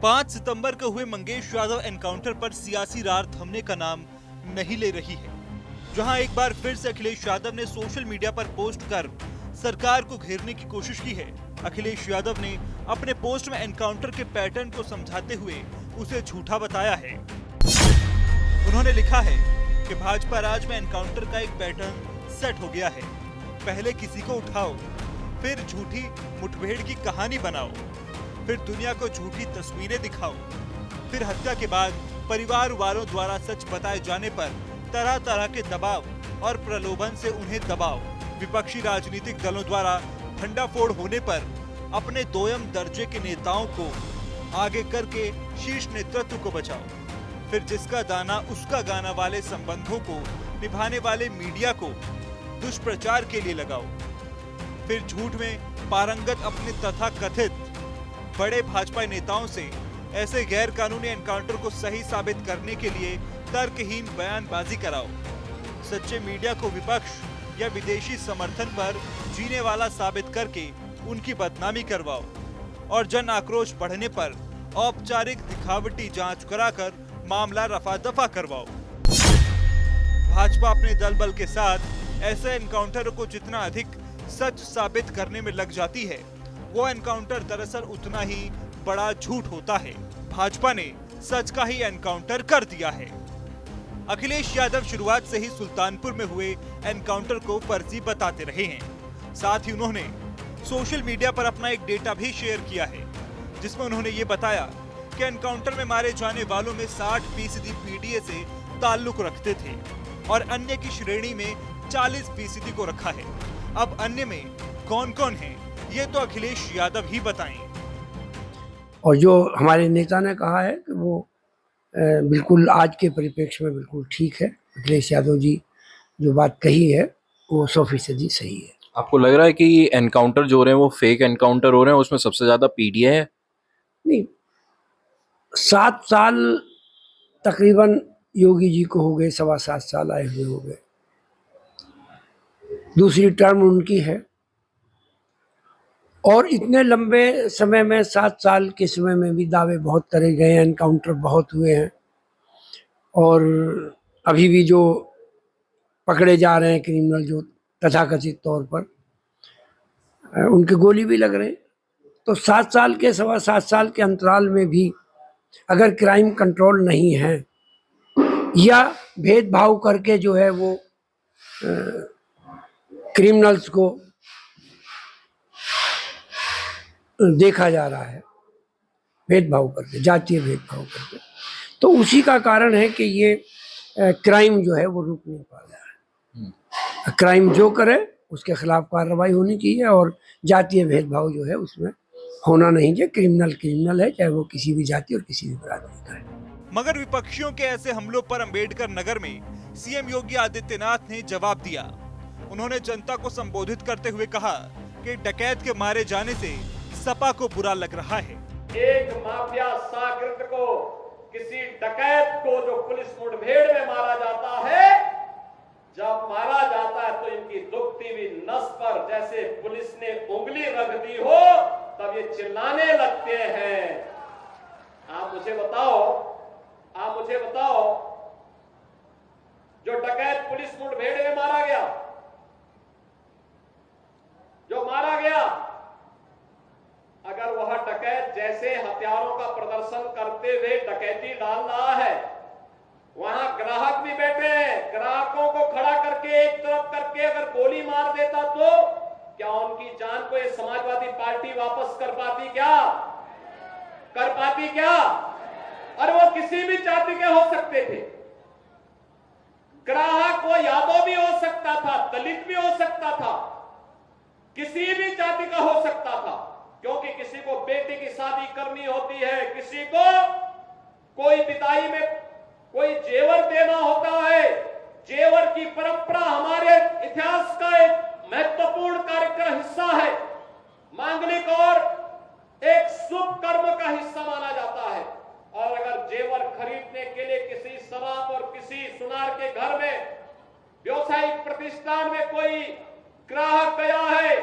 5 सितंबर को हुए मंगेश यादव एनकाउंटर पर सियासी रार थमने का नाम नहीं ले रही है। जहां एक बार फिर से अखिलेश यादव ने सोशल मीडिया पर पोस्ट कर सरकार को घेरने की कोशिश की है। अखिलेश यादव ने अपने पोस्ट में एनकाउंटर के पैटर्न को समझाते हुए उसे झूठा बताया है। उन्होंने लिखा है कि भाजपा राज में एनकाउंटर का एक पैटर्न सेट हो गया है। पहले किसी को उठाओ, फिर झूठी मुठभेड़ की कहानी बनाओ, फिर दुनिया को झूठी तस्वीरें दिखाओ, फिर हत्या के बाद परिवार वालों द्वारा सच बताए जाने पर तरह तरह के दबाव और प्रलोभन से उन्हें दबाओ। विपक्षी राजनीतिक दलों द्वारा भंडाफोड़ होने पर अपने दोयम दर्जे के नेताओं को आगे करके शीर्ष नेतृत्व को बचाओ। फिर जिसका दाना उसका गाना वाले संबंधों को निभाने वाले मीडिया को दुष्प्रचार के लिए लगाओ। फिर झूठ में पारंगत अपने तथा कथित बड़े भाजपा नेताओं से ऐसे गैर कानूनी एनकाउंटर को सही साबित करने के लिए तर्कहीन बयानबाजी कराओ। सच्चे मीडिया को विपक्ष या विदेशी समर्थन पर जीने वाला साबित करके उनकी बदनामी करवाओ और जन आक्रोश बढ़ने पर औपचारिक दिखावटी जांच कराकर मामला रफा दफा करवाओ। भाजपा अपने दल बल के साथ ऐसे एनकाउंटर को जितना अधिक सच साबित करने में लग जाती है, वो एनकाउंटर दरअसल उतना ही बड़ा झूठ होता है। भाजपा ने सच का ही एनकाउंटर कर दिया है। अखिलेश यादव शुरुआत से ही सुल्तानपुर में हुए एनकाउंटर को फर्जी बताते रहे हैं। साथ ही उन्होंने सोशल मीडिया पर अपना एक डेटा भी शेयर किया है, जिसमें उन्होंने ये बताया कि एनकाउंटर में मारे जाने वालों में 60% पीडीए से ताल्लुक रखते थे और अन्य की श्रेणी में 40% को रखा है। अब अन्य में कौन कौन है, ये तो अखिलेश यादव ही बताएं। और जो हमारे नेता ने कहा है कि वो बिल्कुल आज के परिप्रेक्ष्य में बिल्कुल ठीक है। अखिलेश यादव जी जो बात कही है वो 100% सही है। आपको लग रहा है कि एनकाउंटर जो हो रहे हैं वो फेक एनकाउंटर हो रहे हैं, उसमें सबसे ज्यादा पीडीए है? नहीं, 7 साल तकरीबन योगी जी को हो गए, 7.25 साल आए हुए हो गए, दूसरी टर्म उनकी है। और इतने लंबे समय में 7 साल के समय में भी दावे बहुत करे गए हैं, एनकाउंटर बहुत हुए हैं और अभी भी जो पकड़े जा रहे हैं क्रिमिनल जो तथाकथित तौर पर उनके गोली भी लग रहे हैं। तो 7 साल के 7.25 साल के अंतराल में भी अगर क्राइम कंट्रोल नहीं है या भेदभाव करके जो है वो क्रिमिनल्स को देखा जा रहा है, भेदभाव करके, जातीय भेदभाव करके, तो उसी का कारण है कि ये क्राइम जो है वो रुक नहीं पा रहा है। क्राइम जो करे उसके खिलाफ कार्रवाई होनी चाहिए और जातीय भेदभाव जो है उसमें होना नहीं चाहिए। क्रिमिनल क्रिमिनल है, चाहे वो किसी भी जाति और किसी भी बरादरी का है। मगर विपक्षियों के ऐसे हमलों पर अंबेडकर नगर में सीएम योगी आदित्यनाथ ने जवाब दिया। उन्होंने जनता को संबोधित करते हुए कहा कि डकैत के मारे जाने से सपा को बुरा लग रहा है। एक माफिया शागिर्द को, किसी डकैत को जो पुलिस मुठभेड़ में मारा जाता है, जब मारा जाता है तो इनकी दुखती हुई नस पर जैसे पुलिस ने उंगली रख दी हो तब ये चिल्लाने लगते हैं। आप मुझे बताओ जो डकैत पुलिस मुठभेड़ में मारा गया, अगर वह डकैत जैसे हथियारों का प्रदर्शन करते हुए डकैती डाल रहा है, वहां ग्राहक भी बैठे हैं, ग्राहकों को खड़ा करके एक तरफ करके अगर गोली मार देता तो क्या उनकी जान को ये समाजवादी पार्टी वापस कर पाती क्या? और वो किसी भी जाति के हो सकते थे। ग्राहक वो यादव भी हो सकता था, दलित भी हो सकता था, किसी भी जाति का हो सकता था, क्योंकि किसी को बेटी की शादी करनी होती है, किसी को कोई विदाई में कोई जेवर देना होता है। जेवर की परंपरा हमारे इतिहास का एक महत्वपूर्ण कार्य का हिस्सा है, मांगलिक और एक शुभ कर्म का हिस्सा माना जाता है। और अगर जेवर खरीदने के लिए किसी शराब और किसी सुनार के घर में व्यवसायिक प्रतिष्ठान में कोई ग्राहक गया है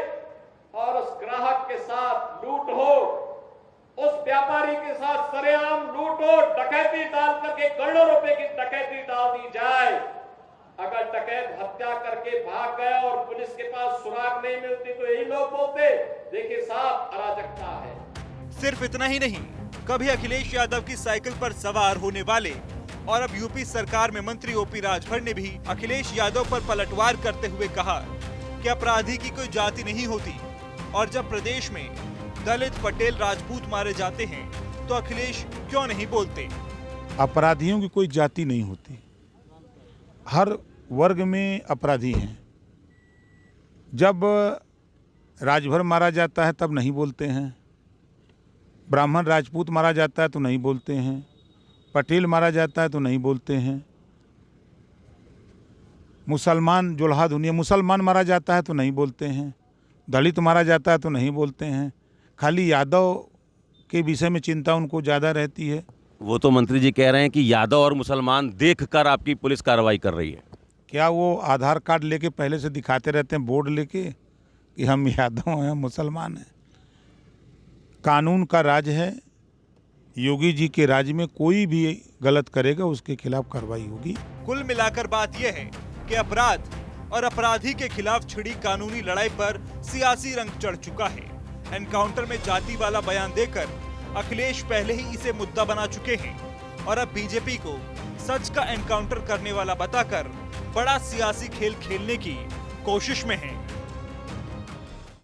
और उस ग्राहक के साथ लूट हो, उस व्यापारी के साथ सरेआम को डकैती डाल करके करोड़ों रुपए की डकैती डाल दी जाए, अगर डकैत हत्या करके भाग गए और पुलिस के पास सुराग नहीं मिलती तो यही लोग बोलते देखिए साहब अराजकता है। सिर्फ इतना ही नहीं, कभी अखिलेश यादव की साइकिल पर सवार होने वाले और अब यूपी सरकार में मंत्री ओपी राजभर ने भी अखिलेश यादव पर पलटवार करते हुए कहा कि अपराधी की कोई जाति नहीं होती और जब प्रदेश में दलित, पटेल, राजपूत मारे जाते हैं तो अखिलेश क्यों नहीं बोलते। अपराधियों की कोई जाति नहीं होती, हर वर्ग में अपराधी हैं। जब राजभर मारा जाता है तब नहीं बोलते हैं, ब्राह्मण राजपूत मारा जाता है तो नहीं बोलते हैं, पटेल मारा जाता है तो नहीं बोलते हैं, मुसलमान जोल्हा दुनिया मुसलमान मारा जाता है तो नहीं बोलते हैं, दलित मारा जाता है तो नहीं बोलते हैं। खाली यादव के विषय में चिंता उनको ज़्यादा रहती है। वो तो मंत्री जी कह रहे हैं कि यादव और मुसलमान देखकर आपकी पुलिस कार्रवाई कर रही है। क्या वो आधार कार्ड लेके पहले से दिखाते रहते हैं, बोर्ड लेके कि हम यादव हैं, मुसलमान हैं? कानून का राज है, योगी जी के राज में कोई भी गलत करेगा उसके खिलाफ कार्रवाई होगी। कुल मिलाकर बात यह है कि अपराध और अपराधी के खिलाफ छिड़ी कानूनी लड़ाई पर सियासी रंग चढ़ चुका है। एनकाउंटर में जाति वाला बयान देकर अखिलेश पहले ही इसे मुद्दा बना चुके हैं और अब बीजेपी को सच का एनकाउंटर करने वाला बताकर बड़ा सियासी खेल खेलने की कोशिश में हैं।